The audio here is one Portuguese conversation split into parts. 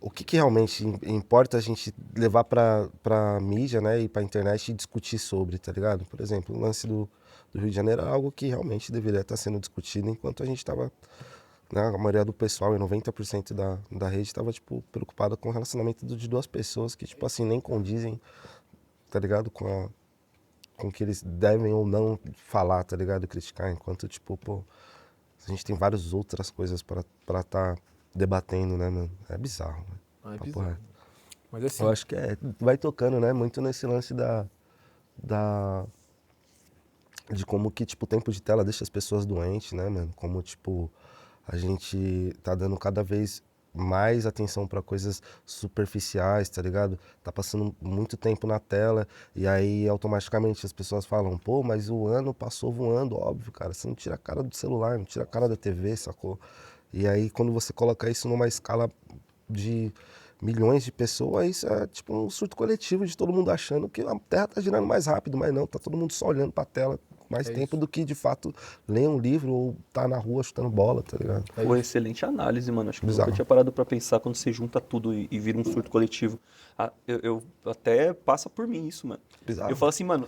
o que realmente importa a gente levar pra mídia, né, e pra internet e discutir sobre, tá ligado? Por exemplo, o lance do Rio de Janeiro é algo que realmente deveria estar sendo discutido enquanto a gente tava, né, a maioria do pessoal, e 90% da rede tava, tipo, preocupada com o relacionamento de duas pessoas que, tipo assim, nem condizem, tá ligado? Com o que eles devem ou não falar, tá ligado? Criticar, enquanto, tipo, pô, a gente tem várias outras coisas pra tá debatendo, né, mano? É bizarro, né? Ah, é Papo bizarro. reto. Mas Eu assim, acho que vai tocando, né? Muito nesse lance da, de como que, tipo, o tempo de tela deixa as pessoas doentes, né, mano? Como, tipo, a gente tá dando cada vez mais atenção pra coisas superficiais, tá ligado? Tá passando muito tempo na tela e aí automaticamente as pessoas falam, pô, mas o ano passou voando, óbvio, cara. Você não tira a cara do celular, não tira a cara da TV, sacou? E aí quando você coloca isso numa escala de milhões de pessoas, isso é tipo um surto coletivo de todo mundo achando que a Terra tá girando mais rápido, mas não, tá todo mundo só olhando pra tela mais é tempo isso. do que de fato ler um livro ou tá na rua chutando bola, tá ligado? É Pô, isso. excelente análise, mano. Acho que eu nunca Bizarro. tinha parado pra pensar quando você junta tudo e vira um surto coletivo. Ah, eu até passa por mim isso, mano. Eu Bizarro. falo assim, mano,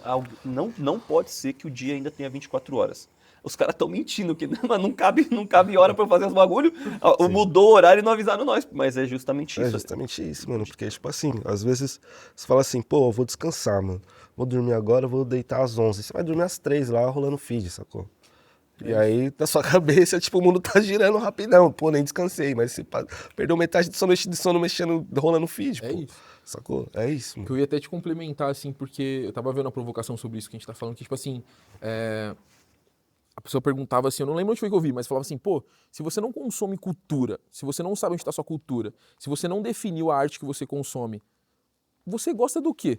não pode ser que o dia ainda tenha 24 horas. Os caras estão mentindo, que mano, não cabe hora pra eu fazer os bagulho. Ah, Sim. mudou o horário e não avisaram nós. Mas é justamente É isso. justamente isso, mano. Porque, tipo assim, às vezes você fala assim, pô, eu vou descansar, mano. Vou dormir agora, eu vou deitar às 11. Você vai dormir às 3 lá, rolando feed, sacou? É E isso. aí, na sua cabeça, tipo, o mundo tá girando rapidão. Pô, nem descansei, mas você perdeu metade de sono mexendo, rolando feed, É pô. isso. Sacou? É isso, Que mano. eu ia até te complementar, assim, porque eu tava vendo a provocação sobre isso que a gente tá falando, que, tipo assim, a pessoa perguntava assim, eu não lembro onde foi que eu vi, mas falava assim, pô, se você não consome cultura, se você não sabe onde está sua cultura, se você não definiu a arte que você consome, você gosta do quê?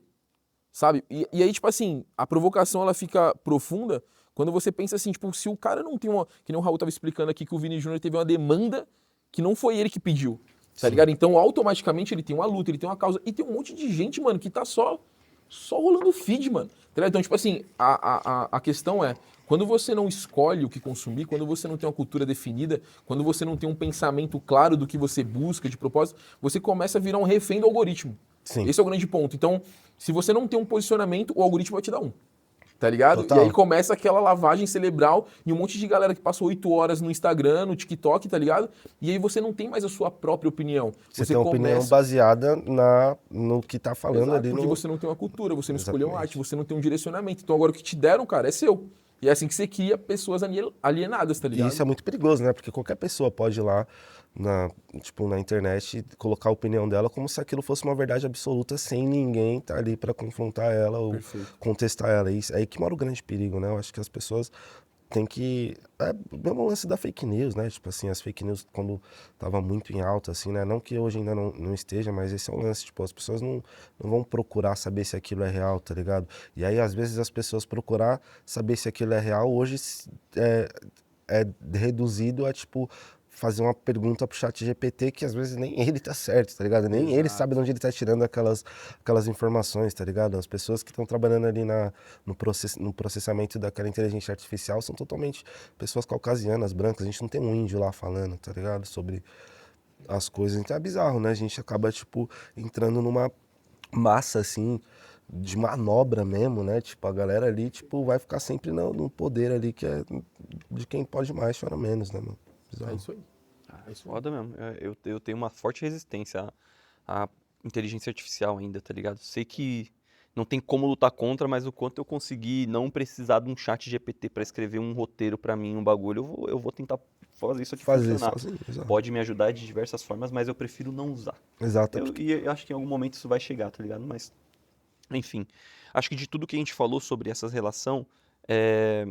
Sabe? E aí, tipo assim, a provocação ela fica profunda quando você pensa assim, tipo, se o cara não tem uma. Que nem o Raul tava explicando aqui que o Vini Júnior teve uma demanda que não foi ele que pediu. Tá Sim. ligado? Então, automaticamente, ele tem uma luta, ele tem uma causa. E tem um monte de gente, mano, que tá só rolando feed, mano. Tá ligado? Então, tipo assim, a questão é. Quando você não escolhe o que consumir, quando você não tem uma cultura definida, quando você não tem um pensamento claro do que você busca de propósito, você começa a virar um refém do algoritmo. Sim. Esse é o grande ponto. Então, se você não tem um posicionamento, o algoritmo vai te dar um. Tá ligado? E aí Total. começa aquela lavagem cerebral e um monte de galera que passa 8 horas no Instagram, no TikTok, tá ligado? E aí você não tem mais a sua própria opinião. Você Você tem uma opinião começa. baseada no que tá falando Exato, ali porque no. você não tem uma cultura, você não escolheu uma arte, Exatamente. você não tem um direcionamento. Então agora o que te deram, cara, é seu. E é assim que você cria pessoas alienadas, tá E isso ligado? é muito perigoso, né? Porque qualquer pessoa pode ir lá tipo, na internet e colocar a opinião dela como se aquilo fosse uma verdade absoluta sem ninguém estar ali para confrontar ela ou Perfeito. contestar ela. E isso é aí que mora o grande perigo, né? Eu acho que as pessoas têm que. É o mesmo lance da fake news, né? Tipo assim, as fake news quando tava muito em alta, assim, né? Não que hoje ainda não esteja, mas esse é o lance. Tipo, as pessoas não vão procurar saber se aquilo é real, tá ligado? E aí, às vezes, as pessoas procurar saber se aquilo é real hoje é, é reduzido a, tipo, fazer uma pergunta pro chat GPT que às vezes nem ele tá certo, tá ligado? Nem ele sabe de Exato. onde ele tá tirando aquelas informações, tá ligado? As pessoas que estão trabalhando ali no processamento daquela inteligência artificial são totalmente pessoas caucasianas, brancas. A gente não tem um índio lá falando, tá ligado? Sobre as coisas. Então é bizarro, né? A gente acaba, tipo, entrando numa massa, assim, de manobra mesmo, né? Tipo, a galera ali, tipo, vai ficar sempre no poder ali, que é de quem pode mais, chora menos, né, mano? É Bizarro. isso aí. Ah, É é isso aí. foda mesmo. Eu tenho uma forte resistência à inteligência artificial ainda, tá ligado? Sei que não tem como lutar contra, mas o quanto eu conseguir não precisar de um chat GPT pra escrever um roteiro pra mim, um bagulho, eu vou tentar fazer isso aqui Fazer funcionar. sozinho, exato. Pode me ajudar de diversas formas, mas eu prefiro não usar. Exato, é porque. E eu acho que em algum momento isso vai chegar, tá ligado? Mas, enfim. Acho que de tudo que a gente falou sobre essa relação, é,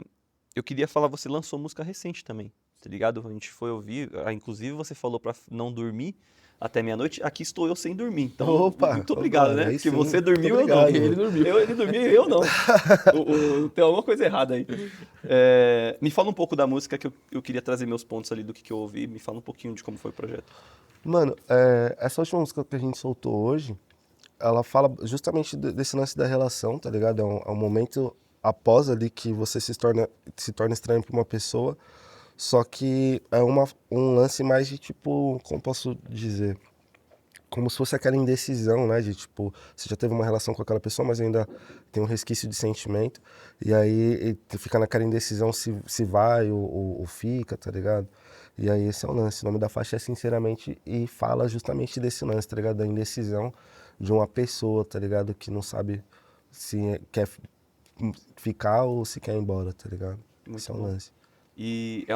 eu queria falar, você lançou música recente também, tá ligado? A gente foi ouvir, inclusive você falou pra não dormir até meia-noite, aqui estou eu sem dormir, então Opa, muito obrigado, opa, né? aí Porque sim. você Muito dormiu, eu obrigado, não. Ele mano. dormiu. Ele dormiu, eu não. Tem alguma coisa errada aí. Me fala um pouco da música que eu queria trazer meus pontos ali do que eu ouvi, me fala um pouquinho de como foi o projeto. Mano, essa última música que a gente soltou hoje, ela fala justamente desse lance da relação, tá ligado? É um momento após ali que você se torna estranho pra uma pessoa, só que é um lance mais de tipo, como posso dizer? como se fosse aquela indecisão, né? De tipo, você já teve uma relação com aquela pessoa, mas ainda tem um resquício de sentimento. E aí tu fica naquela indecisão se vai ou fica, tá ligado? E aí esse é o lance. O nome da faixa é Sinceramente e fala justamente desse lance, tá ligado? Da indecisão de uma pessoa, tá ligado? Que não sabe se quer ficar ou se quer ir embora, tá ligado? Esse Muito é o bom. lance. E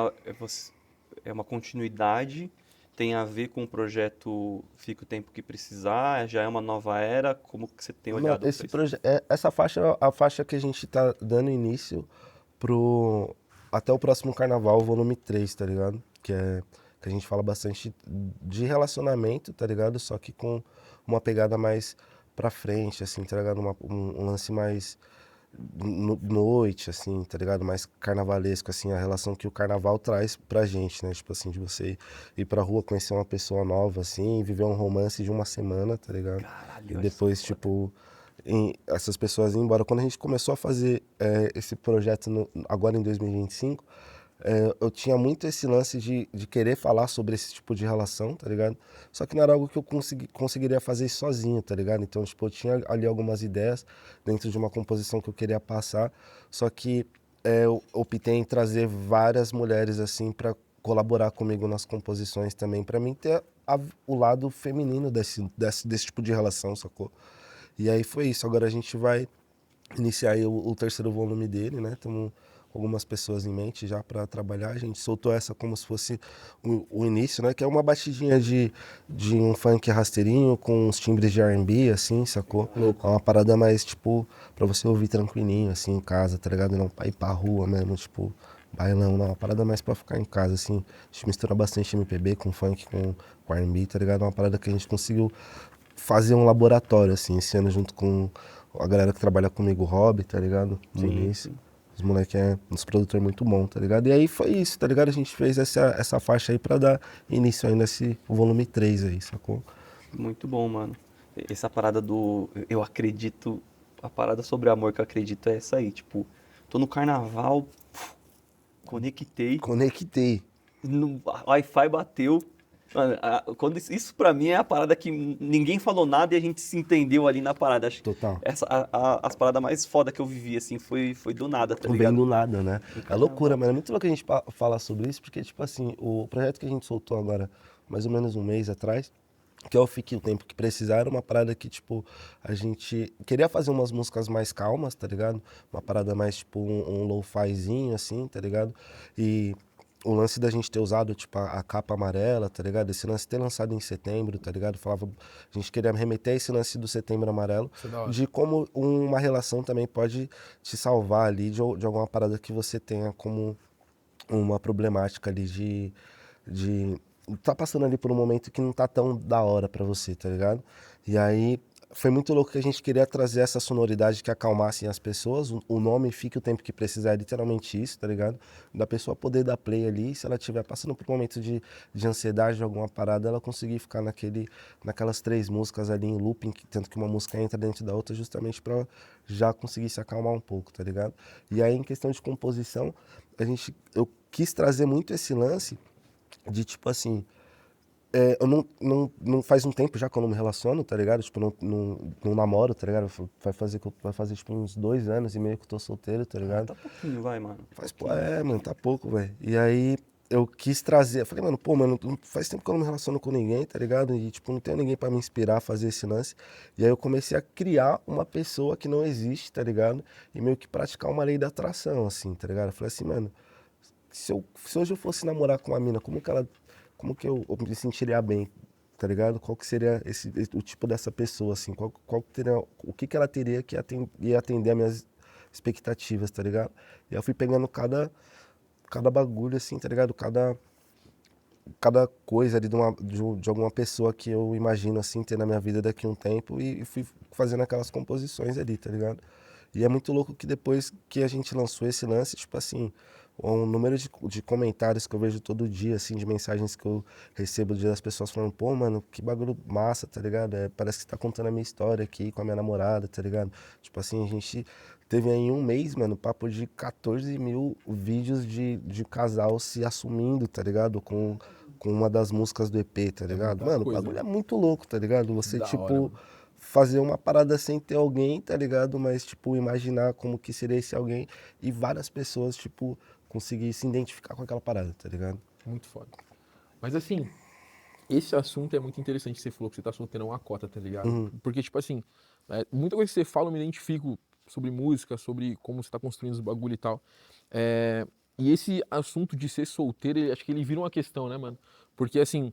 é uma continuidade, tem a ver com o projeto Fica o Tempo que Precisar, já é uma nova era, como que você tem Mano, olhado para isso? essa faixa é a faixa que a gente tá dando início até o próximo carnaval, volume 3, tá ligado? Que a gente fala bastante de relacionamento, tá ligado? Só que com uma pegada mais pra frente, assim, tá ligado? Um lance mais noite, assim, tá ligado? Mais carnavalesco, assim, a relação que o carnaval traz pra gente, né? Tipo assim, de você ir pra rua, conhecer uma pessoa nova, assim, viver um romance de uma semana, tá ligado? Caralho, E eu acho isso depois, foda. tipo, essas pessoas ir embora. Quando a gente começou a fazer esse projeto agora em 2025, eu tinha muito esse lance de querer falar sobre esse tipo de relação, tá ligado? Só que não era algo que eu conseguiria fazer sozinho, tá ligado? Então, tipo, eu tinha ali algumas ideias dentro de uma composição que eu queria passar, só que eu optei em trazer várias mulheres, assim, para colaborar comigo nas composições também, para mim ter o lado feminino desse tipo de relação, sacou? E aí foi isso. Agora a gente vai iniciar aí o terceiro volume dele, né? Estamos com algumas pessoas em mente já para trabalhar. A gente soltou essa como se fosse o início, né? Que é uma batidinha de um funk rasteirinho com uns timbres de R&B, assim, sacou? Louco. É uma parada mais, tipo, pra você ouvir tranquilinho, assim, em casa, tá ligado? Não pra ir pra rua mesmo, tipo, bailão, não. Uma parada mais pra ficar em casa, assim. A gente mistura bastante MPB com funk, com R&B, tá ligado? É uma parada que a gente conseguiu fazer um laboratório, assim, esse ano junto com a galera que trabalha comigo, o Rob, tá ligado? Sim, Muniz. sim. Os moleques uns produtores muito bom, tá ligado? E aí foi isso, tá ligado? A gente fez essa faixa aí pra dar início aí nesse volume 3 aí, sacou? Muito bom, mano. Essa parada do eu acredito, a parada sobre amor que eu acredito é essa aí, tipo, tô no carnaval, conectei, Conectei. no Wi-Fi bateu. Mano, quando isso pra mim é a parada que ninguém falou nada e a gente se entendeu ali na parada. Acho que Total. as paradas mais foda que eu vivi, assim, foi do nada, tá Bem ligado? do nada, né? No É loucura, carnaval. mano. É muito louco a gente falar sobre isso, porque, tipo assim, o projeto que a gente soltou agora, mais ou menos um mês atrás, que é o Fique o Tempo que Precisar, era uma parada que, tipo, a gente queria fazer umas músicas mais calmas, tá ligado? Uma parada mais, tipo, um lo-fizinho, assim, tá ligado? E o lance da gente ter usado, tipo, a capa amarela, tá ligado? Esse lance ter lançado em setembro, tá ligado? Falava, a gente queria remeter a esse lance do Setembro Amarelo, Isso é da hora. de como uma relação também pode te salvar ali de alguma parada que você tenha como uma problemática ali de tá passando ali por um momento que não tá tão da hora pra você, tá ligado? E aí foi muito louco que a gente queria trazer essa sonoridade que acalmasse as pessoas. O nome Fique o Tempo que Precisar é literalmente isso, tá ligado? Da pessoa poder dar play ali, se ela estiver passando por um momento de ansiedade, de alguma parada, ela conseguir ficar naquelas 3 músicas ali em looping, tanto que uma música entra dentro da outra, justamente pra já conseguir se acalmar um pouco, tá ligado? E aí, em questão de composição, eu quis trazer muito esse lance de tipo assim, eu não faz um tempo já que eu não me relaciono, tá ligado? Tipo, não namoro, tá ligado? Vai fazer tipo uns 2 anos e meio que eu tô solteiro, tá Ah, ligado? tá pouquinho, vai, mano. Faz, pô, Pouquinho. mano, tá pouco, velho. E aí eu quis trazer, eu falei, mano, pô, mano, faz tempo que eu não me relaciono com ninguém, tá ligado? E tipo, não tenho ninguém pra me inspirar a fazer esse lance. E aí eu comecei a criar uma pessoa que não existe, tá ligado? E meio que praticar uma lei da atração, assim, tá ligado? Eu falei assim, mano, se hoje eu fosse namorar com uma mina, como que eu me sentiria bem, tá ligado? Qual que seria o tipo dessa pessoa, assim? Qual que teria, o que que ela teria que ia atender as minhas expectativas, tá ligado? E aí eu fui pegando cada bagulho, assim, tá ligado? Cada coisa ali de alguma pessoa que eu imagino, assim, ter na minha vida daqui a um tempo e fui fazendo aquelas composições ali, tá ligado? E é muito louco que depois que a gente lançou esse lance, tipo assim, o número de comentários que eu vejo todo dia, assim, de mensagens que eu recebo das pessoas falando, pô, mano, que bagulho massa, tá ligado? Parece que você tá contando a minha história aqui com a minha namorada, tá ligado? Tipo assim, a gente teve aí em um mês, mano, papo de 14 mil vídeos de casal se assumindo, tá ligado? Com com uma das músicas do EP, tá ligado? muita Mano, coisa, o bagulho né? é muito louco, tá ligado? Você, Da tipo, hora, mano. fazer uma parada sem ter alguém, tá ligado? Mas, tipo, imaginar como que seria esse alguém e várias pessoas, tipo, conseguir se identificar com aquela parada, tá ligado? Muito foda. Mas assim, esse assunto é muito interessante que você falou que você tá solteiro é uma cota, tá ligado? Uhum. Porque, tipo assim, muita coisa que você fala eu me identifico sobre música, sobre como você tá construindo os bagulho e tal. É, e esse assunto de ser solteiro, acho que ele vira uma questão, né, mano? Porque, assim,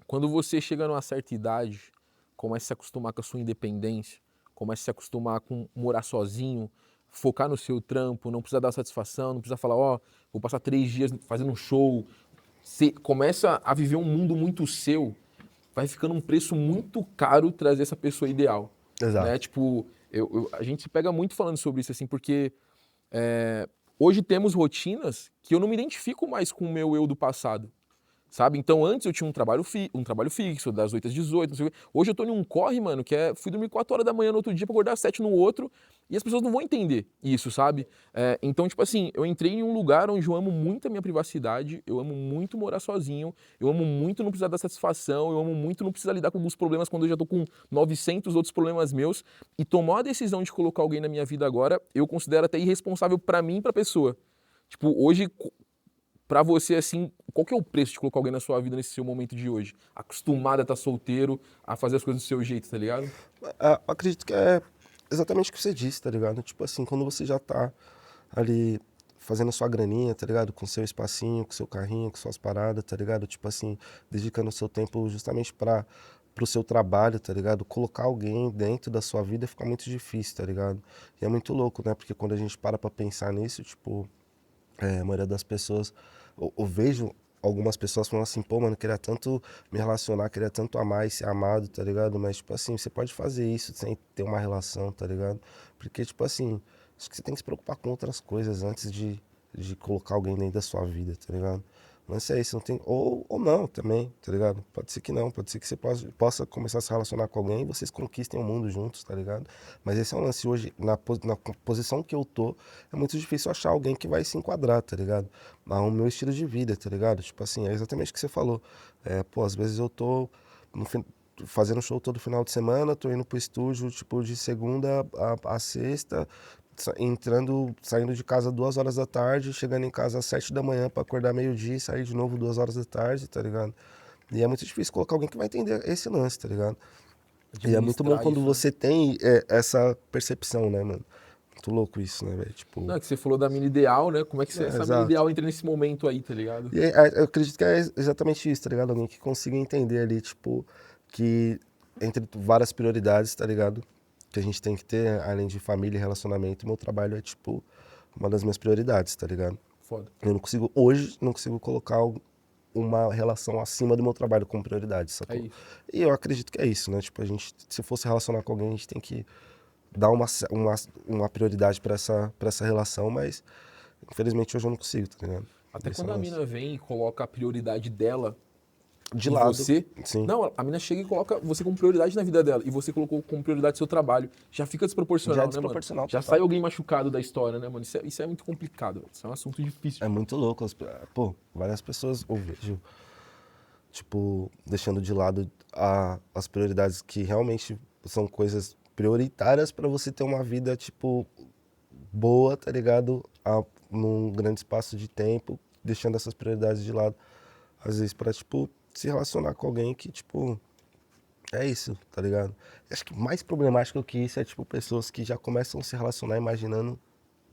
quando você chega numa certa idade, começa a se acostumar com a sua independência, começa a se acostumar com morar sozinho, focar no seu trampo, não precisa dar satisfação, não precisa falar, ó, vou passar 3 dias fazendo um show. Você começa a viver um mundo muito seu, vai ficando um preço muito caro trazer essa pessoa ideal, né? Exato. Tipo, a gente se pega muito falando sobre isso, assim, porque hoje temos rotinas que eu não me identifico mais com o meu eu do passado. Sabe? Então antes eu tinha um trabalho fixo, das 8 às 18, não sei o quê. Hoje eu tô em um corre, mano, fui dormir 4 horas da manhã no outro dia pra acordar às 7 no outro, e as pessoas não vão entender isso, sabe? Então, tipo assim, eu entrei em um lugar onde eu amo muito a minha privacidade, eu amo muito morar sozinho, eu amo muito não precisar dar satisfação, eu amo muito não precisar lidar com alguns problemas quando eu já tô com 900 outros problemas meus, e tomar a decisão de colocar alguém na minha vida agora, eu considero até irresponsável pra mim e pra pessoa. Tipo, hoje, pra você, assim, qual que é o preço de colocar alguém na sua vida nesse seu momento de hoje? Acostumado a estar solteiro, a fazer as coisas do seu jeito, tá ligado? Acredito que é exatamente o que você disse, tá ligado? Tipo assim, quando você já tá ali fazendo sua graninha, tá ligado? Com seu espacinho, com seu carrinho, com suas paradas, tá ligado? Tipo assim, dedicando o seu tempo justamente pro seu trabalho, tá ligado? Colocar alguém dentro da sua vida fica muito difícil, tá ligado? E é muito louco, né? Porque quando a gente para pra pensar nisso, tipo, a maioria das pessoas, eu vejo algumas pessoas falando assim, pô, mano, queria tanto me relacionar, queria tanto amar e ser amado, tá ligado? Mas, tipo assim, você pode fazer isso sem ter uma relação, tá ligado? Porque, tipo assim, acho que você tem que se preocupar com outras coisas antes de colocar alguém dentro da sua vida, tá ligado? Mas é isso, não tem. Ou não também, tá ligado? Pode ser que não, pode ser que você possa começar a se relacionar com alguém e vocês conquistem o mundo juntos, tá ligado? Mas esse é um lance hoje, na posição que eu tô, é muito difícil achar alguém que vai se enquadrar, tá ligado? Ao meu estilo de vida, tá ligado? Tipo assim, é exatamente o que você falou. Pô, às vezes eu tô no fazendo show todo final de semana, tô indo pro estúdio, tipo, de segunda a sexta, saindo de casa 2 horas da tarde, chegando em casa às 7 da manhã pra acordar meio-dia e sair de novo 2 horas da tarde, tá ligado? E é muito difícil colocar alguém que vai entender esse lance, tá ligado? E é muito bom Administrar quando isso, né? você tem essa percepção, né, mano? Muito louco isso, né, velho? Tipo, Não, é que você falou da mina ideal, né? Como é que essa mina exato. ideal entra nesse momento aí, tá ligado? E eu acredito que é exatamente isso, tá ligado? Alguém que consiga entender ali, tipo, que entre várias prioridades, tá ligado? Que a gente tem que ter, além de família e relacionamento, meu trabalho é, tipo, uma das minhas prioridades, tá ligado? Foda. Eu não consigo, hoje, não consigo colocar uma relação acima do meu trabalho como prioridade, É sacou? isso. E eu acredito que é isso, né? Tipo, a gente, se for se relacionar com alguém, a gente tem que dar uma prioridade pra essa relação, mas infelizmente hoje eu não consigo, tá ligado? Até Esse é quando o a lance. mina vem e coloca a prioridade dela De em lado, você. sim. Não, a mina chega e coloca você como prioridade na vida dela. E você colocou como prioridade seu trabalho. Já fica Já é desproporcional, né, mano? desproporcional Já sai total. alguém machucado da história, né, mano? Isso é muito complicado, velho. Isso é um assunto difícil É de falar. muito louco. Pô, várias pessoas eu vejo, tipo, deixando de lado as prioridades que realmente são coisas prioritárias pra você ter uma vida, tipo, boa, tá ligado? Num grande espaço de tempo, deixando essas prioridades de lado. Às vezes pra, tipo, se relacionar com alguém que, tipo, é isso, tá ligado? Acho que mais problemático que isso é, tipo, pessoas que já começam a se relacionar imaginando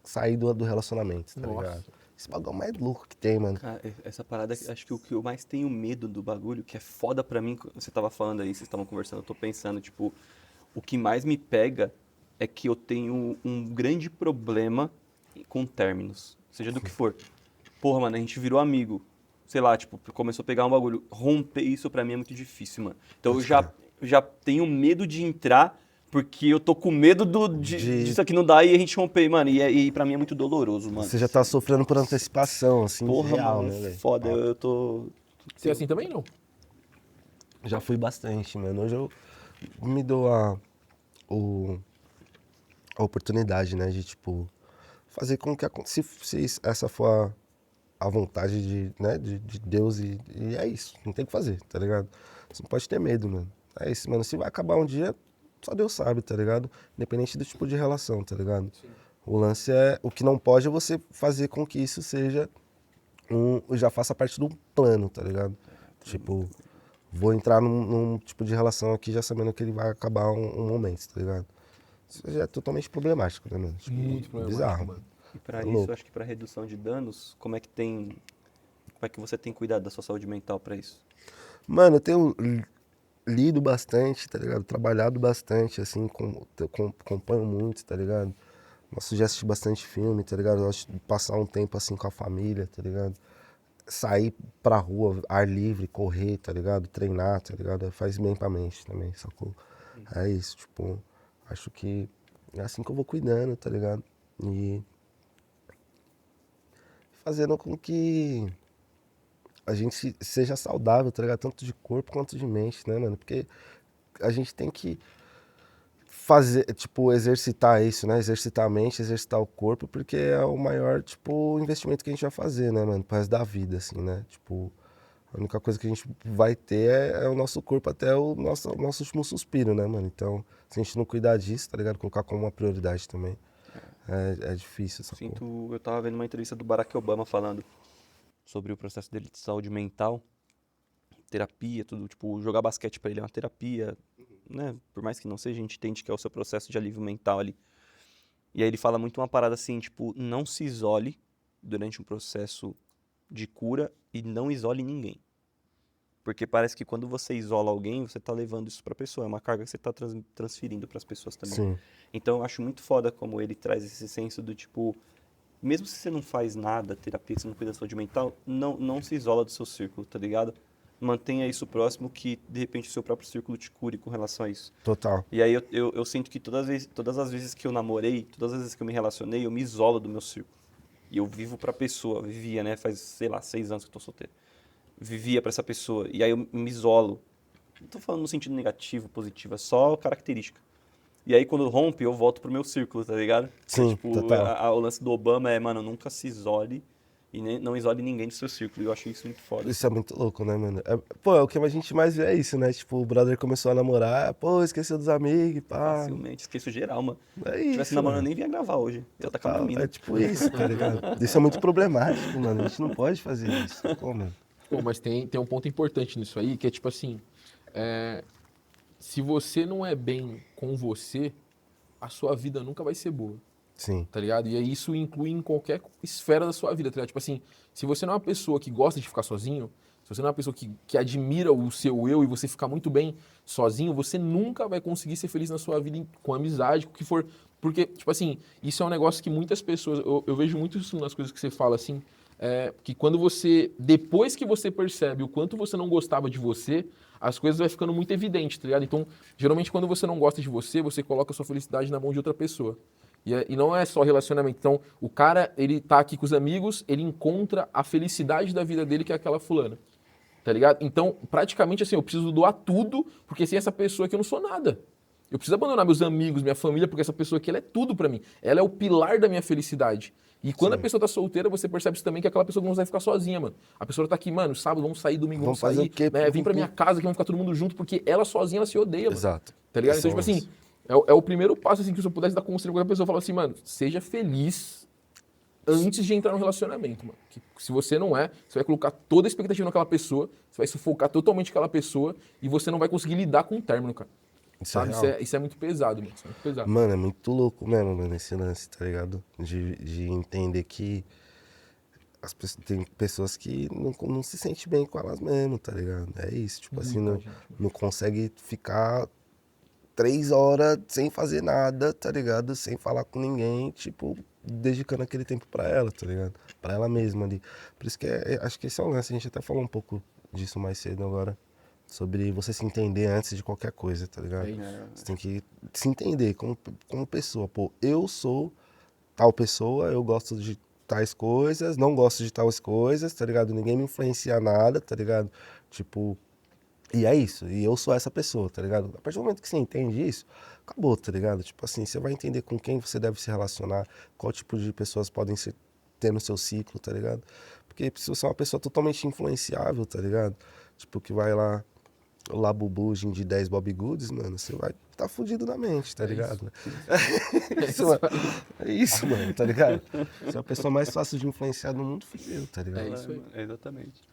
sair do relacionamento, tá ligado? Nossa. Esse bagulho é o mais louco que tem, mano. Cara, essa parada, acho que o que eu mais tenho medo do bagulho, que é foda pra mim, você tava falando aí, vocês estavam conversando, eu tô pensando, tipo, o que mais me pega é que eu tenho um grande problema com términos, seja do que for. Porra, mano, a gente virou amigo, sei lá, tipo, começou a pegar um bagulho. Romper isso pra mim é muito difícil, mano. Então Pode crer. eu já tenho medo de entrar, porque eu tô com medo De disso aqui não dar e a gente romper, mano. E pra mim é muito doloroso, mano. Você já tá sofrendo por antecipação, assim, Porra, real, mano, é né, velho? foda. Papo. Eu tô. Você é assim também, não? Já fui bastante, mano. Hoje eu me dou o, a oportunidade, né, de, tipo, fazer com que se essa for à vontade de Deus e é isso. Não tem o que fazer, tá ligado? Você não pode ter medo, mano. É isso, mano. Se vai acabar um dia, só Deus sabe, tá ligado? Independente do tipo de relação, tá ligado? Sim. O lance é... O que não pode é você fazer com que isso seja já faça parte do plano, tá ligado? Tipo, vou entrar num tipo de relação aqui já sabendo que ele vai acabar um momento, tá ligado? Isso já é totalmente problemático, né, mano? Tipo, Muito problemático, bizarro. mano. E para É isso, louco. acho que para redução de danos, como é que você tem cuidado da sua saúde mental para isso? Mano, eu tenho lido bastante, tá ligado? Trabalhado bastante, assim, acompanho muito, tá ligado? Gosto de assistir bastante filme, tá ligado? Gosto de passar um tempo, assim, com a família, tá ligado? Sair pra rua, ar livre, correr, tá ligado? Treinar, tá ligado? Faz bem pra mente também, sacou? É isso, tipo, acho que é assim que eu vou cuidando, tá ligado? E fazendo com que a gente seja saudável, tá ligado? Tanto de corpo quanto de mente, né, mano? Porque a gente tem que fazer, tipo, exercitar isso, né? Exercitar a mente, exercitar o corpo, porque é o maior, tipo, investimento que a gente vai fazer, né, mano? Pro resto da vida, assim, né? Tipo, a única coisa que a gente vai ter é o nosso corpo até o nosso último suspiro, né, mano? Então, se a gente não cuidar disso, tá ligado? Colocar como uma prioridade também, é difícil, sacou? Eu tava vendo uma entrevista do Barack Obama falando sobre o processo dele de saúde mental, terapia, tudo, tipo, jogar basquete pra ele é uma terapia, né? Por mais que não seja, a gente entende que é o seu processo de alívio mental ali. E aí ele fala muito uma parada assim, tipo, não se isole durante um processo de cura e não isole ninguém. Porque parece que quando você isola alguém, você tá levando isso pra pessoa, é uma carga que você tá transferindo pras pessoas também. Sim, Então eu acho muito foda como ele traz esse senso do tipo, mesmo se você não faz nada, terapia, se você não cuida da saúde mental, não se isola do seu círculo, tá ligado? Mantenha isso próximo que, de repente, o seu próprio círculo te cure com relação a isso. total. E aí eu sinto que todas as vezes que eu namorei, todas as vezes que eu me relacionei, eu me isolo do meu círculo. E eu vivo pra pessoa, vivia, né? Faz, sei lá, 6 anos que eu tô solteiro. Vivia pra essa pessoa. E aí eu me isolo. Não tô falando no sentido negativo, positivo, é só característica. E aí quando rompe, eu volto pro meu círculo, tá ligado? Que é Sim, tipo, total. o lance do Obama é, mano, nunca se isole e não isole ninguém do seu círculo. E eu acho isso muito foda. Isso é muito louco, né, mano? Pô, é o que a gente mais vê é isso, né? Tipo, o brother começou a namorar, pô, esqueceu dos amigos, pá. Facilmente, esqueço geral, mano. É Se tivesse isso, namorando, eu mano. nem vinha gravar hoje. Eu ia tá com a minha Total. É mina. tipo isso, tá ligado? Isso é muito problemático, mano. A gente não pode fazer isso, sacou, mano? Pô, mas tem um ponto importante nisso aí, que é tipo assim, é, se você não é bem com você, a sua vida nunca vai ser boa, Sim, tá ligado? E aí isso inclui em qualquer esfera da sua vida, tá ligado? Tipo assim, se você não é uma pessoa que gosta de ficar sozinho, se você não é uma pessoa que admira o seu eu e você ficar muito bem sozinho, você nunca vai conseguir ser feliz na sua vida com amizade, com o que for. Porque, tipo assim, isso é um negócio que muitas pessoas. Eu vejo muito isso nas coisas que você fala, assim. Que quando você. Depois que você percebe o quanto você não gostava de você, as coisas vai ficando muito evidente, tá ligado? Então, geralmente, quando você não gosta de você, você coloca a sua felicidade na mão de outra pessoa. E não é só relacionamento. Então, o cara, ele tá aqui com os amigos, ele encontra a felicidade da vida dele, que é aquela fulana. Tá ligado? Então, praticamente assim, eu preciso doar tudo, porque sem essa pessoa aqui eu não sou nada. Eu preciso abandonar meus amigos, minha família, porque essa pessoa aqui ela é tudo pra mim. Ela é o pilar da minha felicidade. E quando a sim. pessoa tá solteira, você percebe isso também, que aquela pessoa não vai ficar sozinha, mano. A pessoa tá aqui, mano, sábado vamos sair, domingo vamos Vamos fazer o sair, quê? né? Vem pra minha casa que vamos ficar todo mundo junto, porque ela sozinha, ela se odeia, mano. Exato. Tá ligado? Esse é Então, o tipo assim, lance. é o primeiro passo, assim, que se eu pudesse dar conselho pra qualquer pessoa, eu falo assim, mano, seja feliz antes de entrar no relacionamento, mano. Que se você não é, você vai colocar toda a expectativa naquela pessoa, você vai sufocar totalmente aquela pessoa e você não vai conseguir lidar com o término, cara. Isso é Sabe? real. Isso é muito pesado, mano. Isso é muito pesado. Mano, é muito louco mesmo, mano, esse lance, tá ligado? De entender que tem pessoas que não se sentem bem com elas mesmas, tá ligado? É isso, tipo assim, Muita gente, mano. não consegue ficar 3 horas sem fazer nada, tá ligado? Sem falar com ninguém, tipo, dedicando aquele tempo pra ela, tá ligado? Pra ela mesma ali. Por isso que acho que esse é o lance, a gente até falou um pouco disso mais cedo agora, sobre você se entender antes de qualquer coisa, tá ligado? É isso. Você tem que se entender como pessoa. Pô, eu sou tal pessoa, eu gosto de tais coisas, não gosto de tais coisas, tá ligado? Ninguém me influencia nada, tá ligado? Tipo, e é isso, e eu sou essa pessoa, tá ligado? A partir do momento que você entende isso, acabou, tá ligado? Tipo assim, você vai entender com quem você deve se relacionar, qual tipo de pessoas podem ter no seu ciclo, tá ligado? Porque se você é uma pessoa totalmente influenciável, tá ligado? Tipo, que vai lá, o Labubu, de 10 Bob Goods, mano, você vai tá fudido na mente, tá É ligado? É Isso, isso mano. aí. É isso, mano, tá ligado? Você é a pessoa mais fácil de influenciar do mundo, fudeu, tá ligado? É isso aí. Exatamente.